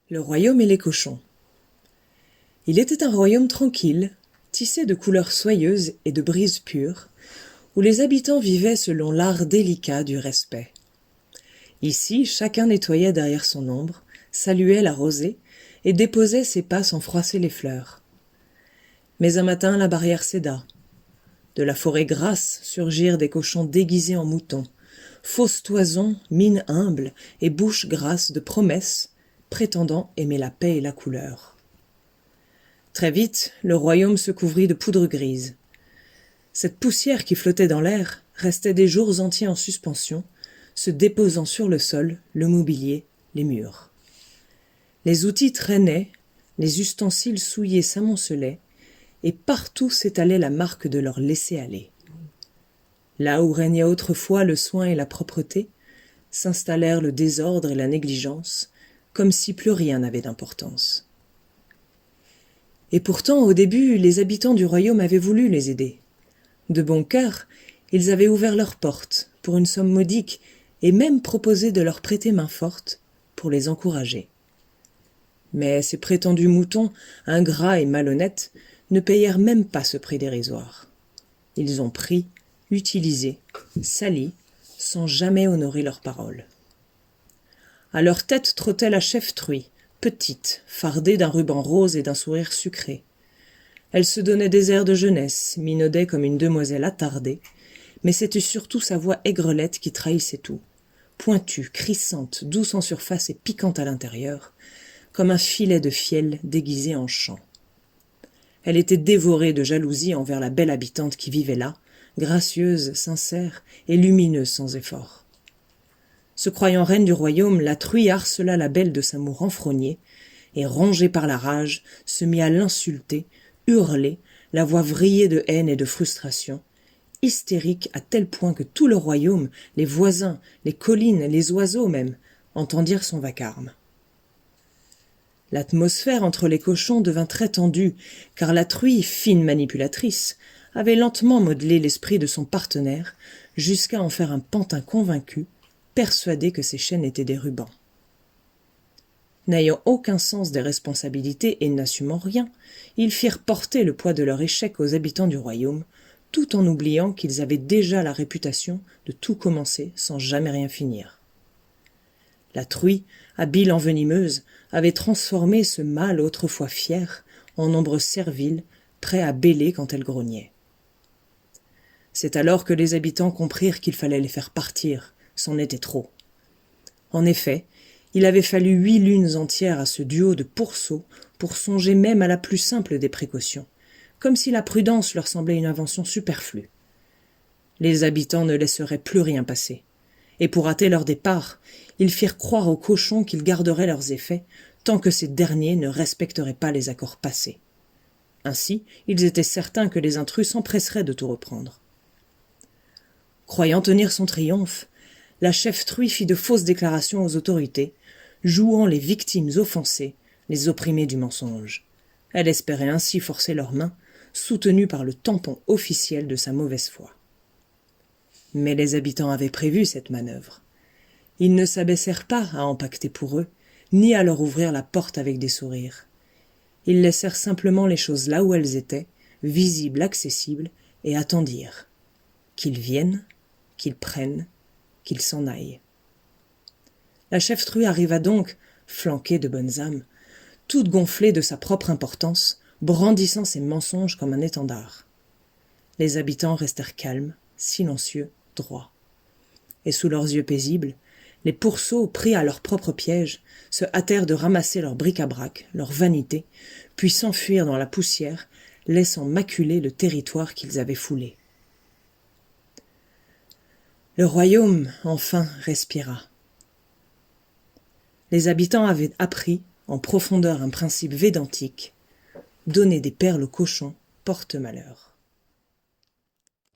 Le royaume et les cochons. Il était un royaume tranquille, tissé de couleurs soyeuses et de brises pures, où les habitants vivaient selon l'art délicat du respect. Ici, chacun nettoyait derrière son ombre, saluait la rosée et déposait ses pas sans froisser les fleurs. Mais un matin, la barrière céda. De la forêt grasse surgirent des cochons déguisés en moutons, fausses toisons, mine humble et bouche grasse de promesses, prétendant aimer la paix et la couleur. Très vite, le royaume se couvrit de poudre grise. Cette poussière qui flottait dans l'air restait des jours entiers en suspension, se déposant sur le sol, le mobilier, les murs. Les outils traînaient, les ustensiles souillés s'amoncelaient, et partout s'étalait la marque de leur laisser-aller. Là où régnait autrefois le soin et la propreté, s'installèrent le désordre et la négligence, comme si plus rien n'avait d'importance. Et pourtant, au début, les habitants du royaume avaient voulu les aider. De bon cœur, ils avaient ouvert leurs portes, pour une somme modique, et même proposé de leur prêter main forte, pour les encourager. Mais ces prétendus moutons, ingrats et malhonnêtes, ne payèrent même pas ce prix dérisoire. Ils ont pris, utilisé, sali, sans jamais honorer leurs paroles. À leur tête trottait la chèvre-truie, petite, fardée d'un ruban rose et d'un sourire sucré. Elle se donnait des airs de jeunesse, minaudait comme une demoiselle attardée, mais c'était surtout sa voix aigrelette qui trahissait tout, pointue, crissante, douce en surface et piquante à l'intérieur, comme un filet de fiel déguisé en chant. Elle était dévorée de jalousie envers la belle habitante qui vivait là, gracieuse, sincère et lumineuse sans effort. Se croyant reine du royaume, la truie harcela la belle de sa moue renfrognée, et rongée par la rage, se mit à l'insulter, hurler, la voix vrillée de haine et de frustration, hystérique à tel point que tout le royaume, les voisins, les collines, les oiseaux même, entendirent son vacarme. L'atmosphère entre les cochons devint très tendue, car la truie, fine manipulatrice, avait lentement modelé l'esprit de son partenaire, jusqu'à en faire un pantin convaincu, persuadé que ses chaînes étaient des rubans. N'ayant aucun sens des responsabilités et n'assumant rien, ils firent porter le poids de leur échec aux habitants du royaume, tout en oubliant qu'ils avaient déjà la réputation de tout commencer sans jamais rien finir. La truie, habile envenimeuse, avait transformé ce mâle autrefois fier en ombre servile, prêt à bêler quand elle grognait. C'est alors que les habitants comprirent qu'il fallait les faire partir, c'en était trop. En effet, il avait fallu 8 lunes entières à ce duo de pourceaux pour songer même à la plus simple des précautions, comme si la prudence leur semblait une invention superflue. Les habitants ne laisseraient plus rien passer, et pour hâter leur départ, ils firent croire aux cochons qu'ils garderaient leurs effets tant que ces derniers ne respecteraient pas les accords passés. Ainsi, ils étaient certains que les intrus s'empresseraient de tout reprendre. Croyant tenir son triomphe, la chèvre-truie fit de fausses déclarations aux autorités, jouant les victimes offensées, les opprimés du mensonge. Elle espérait ainsi forcer leurs mains, soutenue par le tampon officiel de sa mauvaise foi. Mais les habitants avaient prévu cette manœuvre. Ils ne s'abaissèrent pas à empaqueter pour eux, ni à leur ouvrir la porte avec des sourires. Ils laissèrent simplement les choses là où elles étaient, visibles, accessibles, et attendirent. Qu'ils viennent, qu'ils prennent, qu'ils s'en aillent. La chèvre-truie arriva donc, flanquée de bonnes âmes, toute gonflée de sa propre importance, brandissant ses mensonges comme un étendard. Les habitants restèrent calmes, silencieux, droits. Et sous leurs yeux paisibles, les pourceaux, pris à leur propre piège, se hâtèrent de ramasser leur bric-à-brac, leur vanité, puis s'enfuir dans la poussière, laissant maculer le territoire qu'ils avaient foulé. Le royaume, enfin, respira. Les habitants avaient appris, en profondeur un principe védantique, donner des perles aux cochons porte malheur.